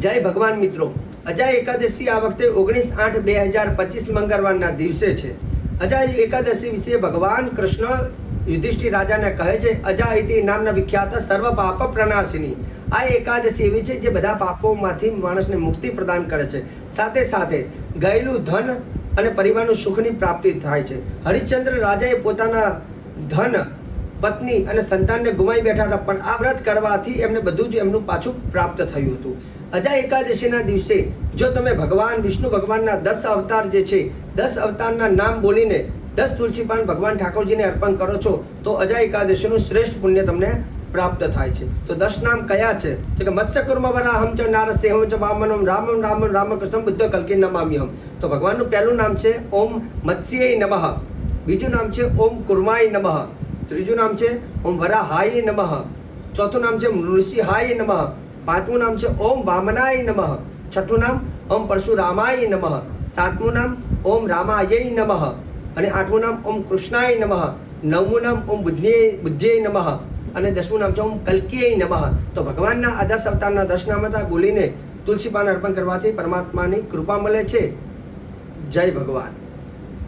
જય ભગવાન મિત્રો, અજાય એકાદશી આ વખતે 19/8/2025 મંગળવારના દિવસે છે. અજાય એકાદશી વિશે ભગવાન કૃષ્ણ યુધિષ્ઠિર રાજાને કહે છે, અજાયતી નામના વિખ્યાત સર્વ પાપ પ્રનાશિની. આ એકાદશી એવી છે જે બધા પાપોમાંથી માણસને મુક્તિ પ્રદાન કરે છે. સાથે સાથે ગયેલું ધન અને પરિવારનું સુખની પ્રાપ્તિ થાય છે. હરિશ્ચંદ્ર રાજાએ પોતાના ધન, પત્ની અને સંતાનને ગુમાવી બેઠા હતા, પણ આ વ્રત કરવાથી એમને બધું જ એમનું પાછું પ્રાપ્ત થયું હતું. અજાય એકાદશીના દિવસે જો તમે ભગવાન વિષ્ણુ ભગવાનના 10 અવતાર જે છે, 10 અવતારના નામ બોલીને 10 તુલસી પાન ભગવાન ઠાકોરજીને અર્પણ કરો છો તો અજાય એકાદશીનું શ્રેષ્ઠ પુણ્ય તમને પ્રાપ્ત થાય છે. તો 10 નામ કયા છે? તો કે મત્સ્યકુર્મ વરાહમ ચ નારસિંહમ ચ વામનમ રામમ રામમ રામકૃષ્ણમ બુદ્ધ કલ્કી નમામ્યહમ. તો ભગવાનનું પહેલું નામ છે ઓમ મત્સ્યય નમઃ, બીજું નામ છે ઓમ કુર્માય નમઃ, ત્રીજું નામ છે ઓમ વરાહાય નમઃ, ચોથું નામ છે નૃસિંહાય નમઃ, પાંચમું નામ છે ઓમ વામનાય નમઃ, છઠ્ઠું નામ ઓમ પરશુરામાય નમઃ, સાતમું નામ ઓમ રામાય નમઃ અને આઠમું નામ ઓમ કૃષ્ણાય નમઃ, નવમું નામ ઓમ બુદ્ધ્યય નમઃ અને 10મું નામ છે ઓમ કલ્કીય નમઃ. તો ભગવાનના આ 10 અવતારના 10 નામ હતા બોલીને તુલસી પાન અર્પણ કરવાથી પરમાત્માની કૃપા મળે છે. જય ભગવાન.